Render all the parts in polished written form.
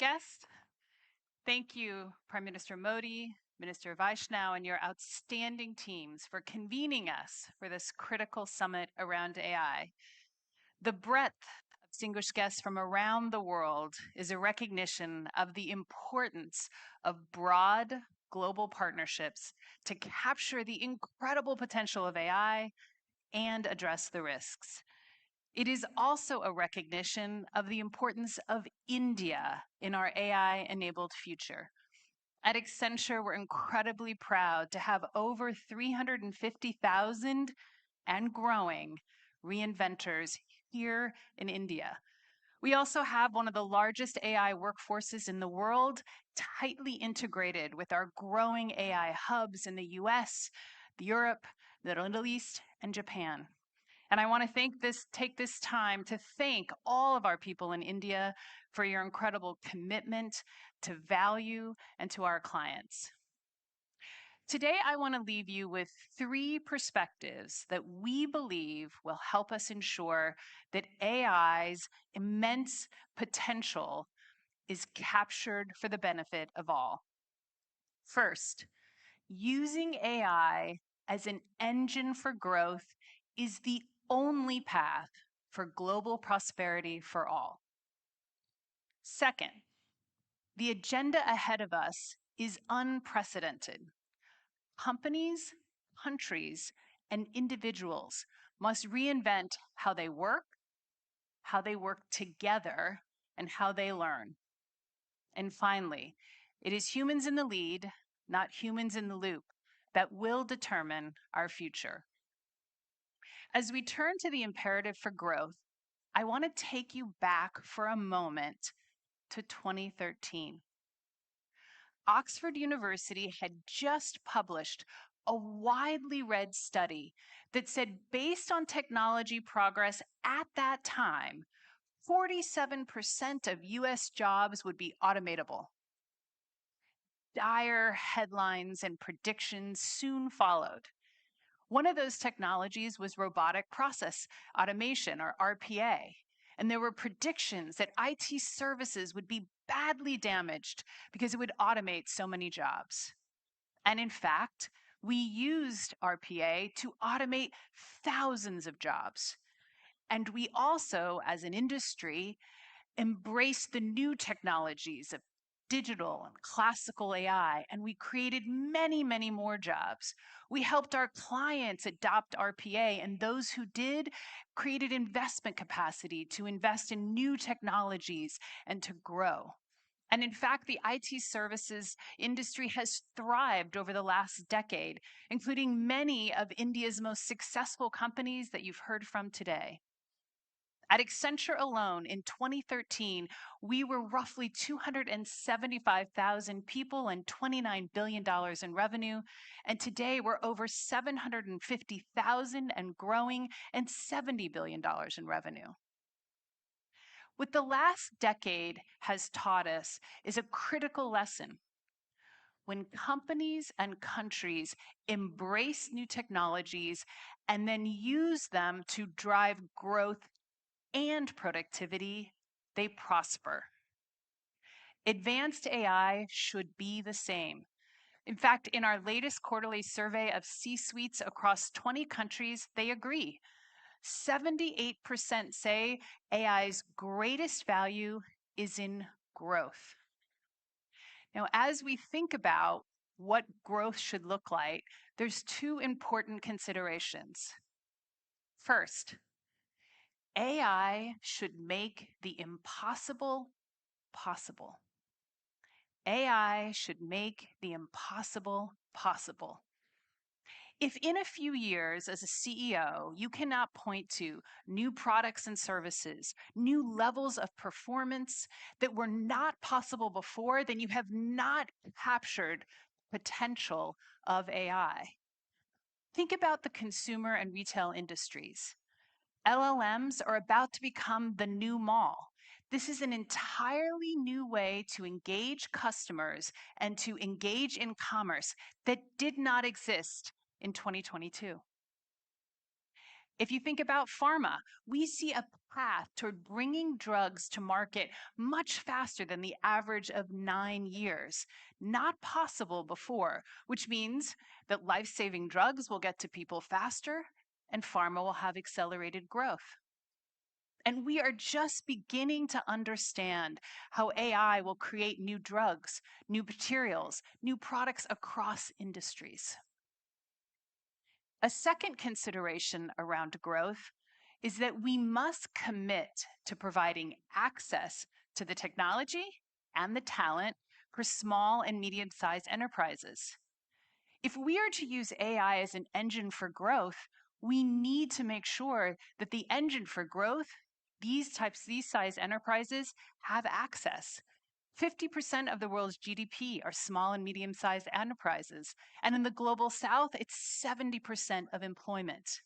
guests, thank you, Prime Minister Modi, Minister Vaishnaw, and your outstanding teams for convening us for this critical summit around AI. The breadth of distinguished guests from around the world is a recognition of the importance of broad global partnerships to capture the incredible potential of AI and address the risks. It is also a recognition of the importance of India in our AI-enabled future. At Accenture, we're incredibly proud to have over 350,000 and growing reinventors here in India. We also have one of the largest AI workforces in the world, tightly integrated with our growing AI hubs in the US, Europe, the Middle East, and Japan. And I want to take this time to thank all of our people in India for your incredible commitment to value and to our clients. Today, I want to leave you with 3 perspectives that we believe will help us ensure that AI's immense potential is captured for the benefit of all. First, using AI as an engine for growth is the only path for global prosperity for all. Second, the agenda ahead of us is unprecedented. Companies, countries, and individuals must reinvent how they work together, and how they learn. And finally, it is humans in the lead, not humans in the loop, that will determine our future. As we turn to the imperative for growth, I want to take you back for a moment to 2013. Oxford University had just published a widely read study that said, based on technology progress at that time, 47% of US jobs would be automatable. Dire headlines and predictions soon followed. One of those technologies was robotic process automation, or RPA. And there were predictions that IT services would be badly damaged because it would automate so many jobs. And in fact, we used RPA to automate thousands of jobs. And we also, as an industry, embraced the new technologies of digital and classical AI, and we created many, many more jobs. We helped our clients adopt RPA, and those who did created investment capacity to invest in new technologies and to grow. And in fact, the IT services industry has thrived over the last decade, including many of India's most successful companies that you've heard from today. At Accenture alone, in 2013, we were roughly 275,000 people and $29 billion in revenue. And today, we're over 750,000 and growing and $70 billion in revenue. What the last decade has taught us is a critical lesson. When companies and countries embrace new technologies and then use them to drive growth and productivity, they prosper. Advanced AI should be the same. In fact, in our latest quarterly survey of C-suites across 20 countries, they agree. 78% say AI's greatest value is in growth. Now, as we think about what growth should look like, there's 2 important considerations. First, AI should make the impossible possible. AI should make the impossible possible. If in a few years as a CEO, you cannot point to new products and services, new levels of performance that were not possible before, then you have not captured potential of AI. Think about the consumer and retail industries. LLMs are about to become the new mall. This is an entirely new way to engage customers and to engage in commerce that did not exist in 2022. If you think about pharma, we see a path toward bringing drugs to market much faster than the average of 9 years. Not possible before, which means that life-saving drugs will get to people faster and pharma will have accelerated growth. And we are just beginning to understand how AI will create new drugs, new materials, new products across industries. A second consideration around growth is that we must commit to providing access to the technology and the talent for small and medium-sized enterprises. If we are to use AI as an engine for growth, we need to make sure that the engine for growth, these size enterprises, have access. 50% of the world's GDP are small and medium-sized enterprises, and in the global south, it's 70% of employment.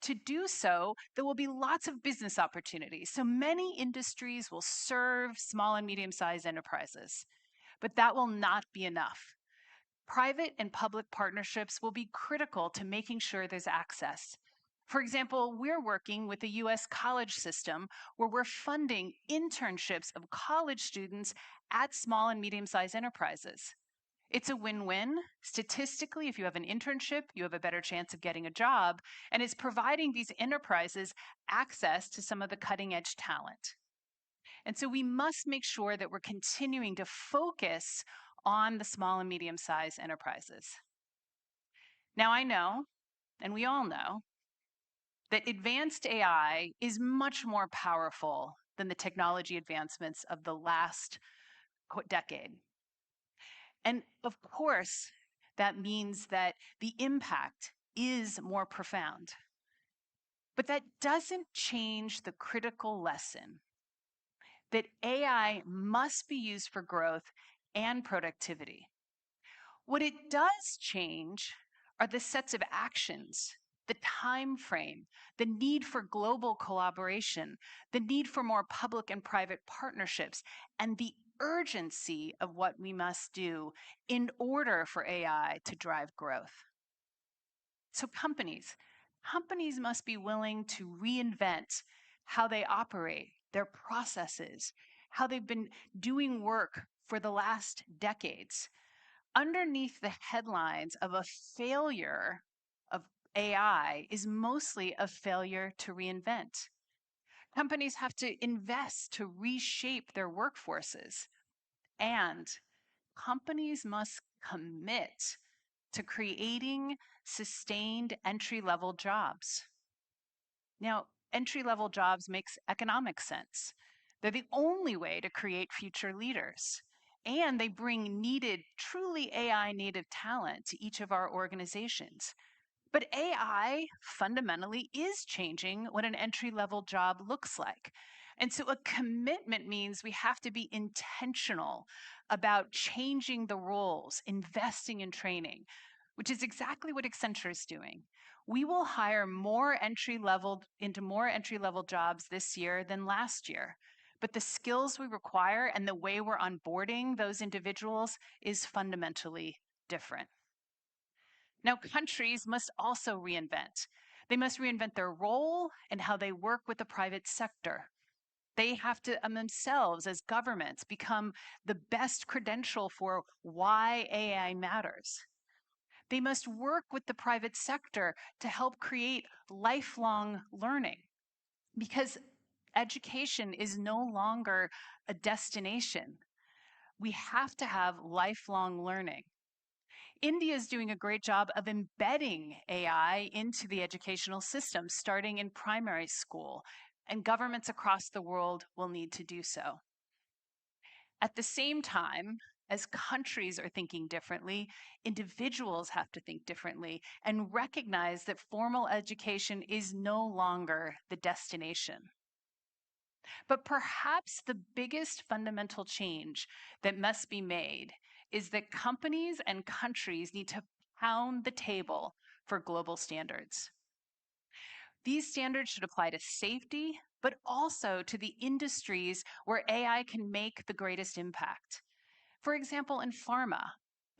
To do so, there will be lots of business opportunities. So many industries will serve small and medium-sized enterprises, but that will not be enough. Private and public partnerships will be critical to making sure there's access. For example, we're working with the US college system where we're funding internships of college students at small and medium-sized enterprises. It's a win-win. Statistically, if you have an internship, you have a better chance of getting a job, and it's providing these enterprises access to some of the cutting-edge talent. And so we must make sure that we're continuing to focus on the small and medium-sized enterprises. Now, I know, and we all know, that advanced AI is much more powerful than the technology advancements of the last decade. And of course, that means that the impact is more profound. But that doesn't change the critical lesson that AI must be used for growth and productivity. What it does change are the sets of actions, the time frame, the need for global collaboration, the need for more public and private partnerships, and the urgency of what we must do in order for AI to drive growth. So companies must be willing to reinvent how they operate, their processes, how they've been doing work for the last decades. Underneath the headlines of a failure of AI is mostly a failure to reinvent. Companies have to invest to reshape their workforces, and companies must commit to creating sustained entry-level jobs. Now, entry-level jobs makes economic sense. They're the only way to create future leaders. And they bring needed, truly AI native talent to each of our organizations. But AI fundamentally is changing what an entry-level job looks like. And so a commitment means we have to be intentional about changing the roles, investing in training, which is exactly what Accenture is doing. We will hire into more entry-level jobs this year than last year. But the skills we require and the way we're onboarding those individuals is fundamentally different. Now, countries must also reinvent. They must reinvent their role and how they work with the private sector. They have to themselves, as governments, become the best credential for why AI matters. They must work with the private sector to help create lifelong learning, because education is no longer a destination. We have to have lifelong learning. India is doing a great job of embedding AI into the educational system, starting in primary school, and governments across the world will need to do so. At the same time, as countries are thinking differently, individuals have to think differently and recognize that formal education is no longer the destination. But perhaps the biggest fundamental change that must be made is that companies and countries need to pound the table for global standards. These standards should apply to safety, but also to the industries where AI can make the greatest impact. For example, in pharma,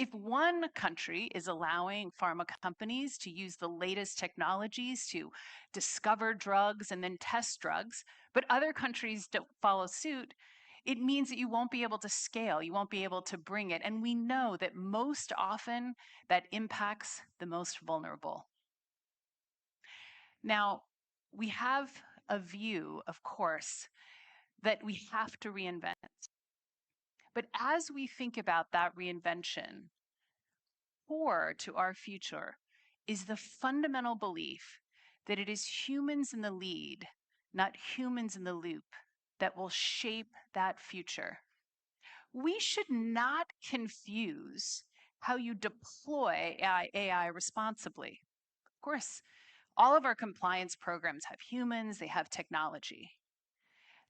If one country is allowing pharma companies to use the latest technologies to discover drugs and then test drugs, but other countries don't follow suit, it means that you won't be able to scale, you won't be able to bring it. And we know that most often that impacts the most vulnerable. Now, we have a view, of course, that we have to reinvent. But as we think about that reinvention, core to our future is the fundamental belief that it is humans in the lead, not humans in the loop, that will shape that future. We should not confuse how you deploy AI responsibly. Of course, all of our compliance programs have humans, they have technology.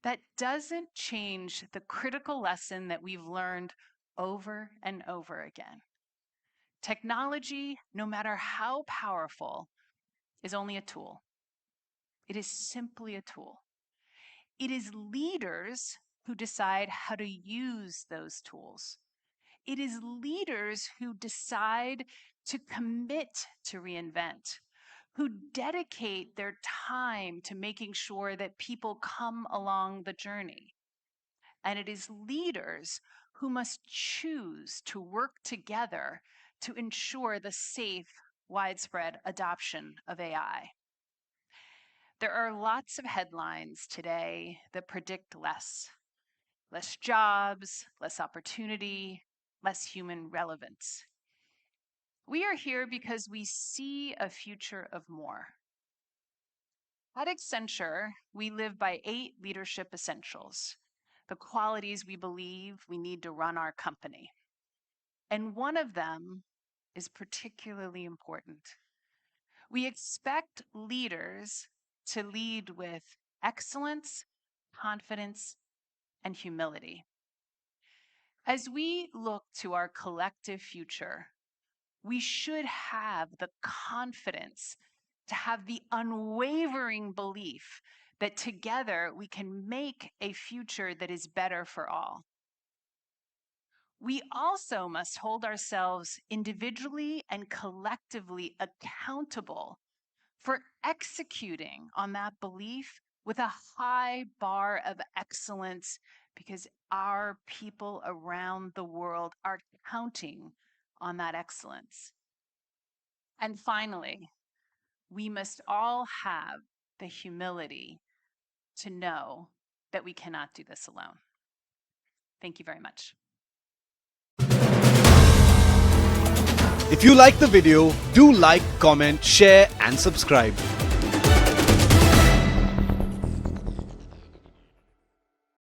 That doesn't change the critical lesson that we've learned over and over again. Technology, no matter how powerful, is only a tool. It is simply a tool. It is leaders who decide how to use those tools. It is leaders who decide to commit to reinvent, who dedicate their time to making sure that people come along the journey. And it is leaders who must choose to work together to ensure the safe, widespread adoption of AI. There are lots of headlines today that predict less jobs, less opportunity, less human relevance. We are here because we see a future of more. At Accenture, we live by 8 leadership essentials, the qualities we believe we need to run our company. And one of them is particularly important. We expect leaders to lead with excellence, confidence, and humility. As we look to our collective future, we should have the confidence to have the unwavering belief that together we can make a future that is better for all. We also must hold ourselves individually and collectively accountable for executing on that belief with a high bar of excellence, because our people around the world are counting on that excellence. And finally, we must all have the humility to know that we cannot do this alone. Thank you very much. If you like the video, do like, comment, share and subscribe.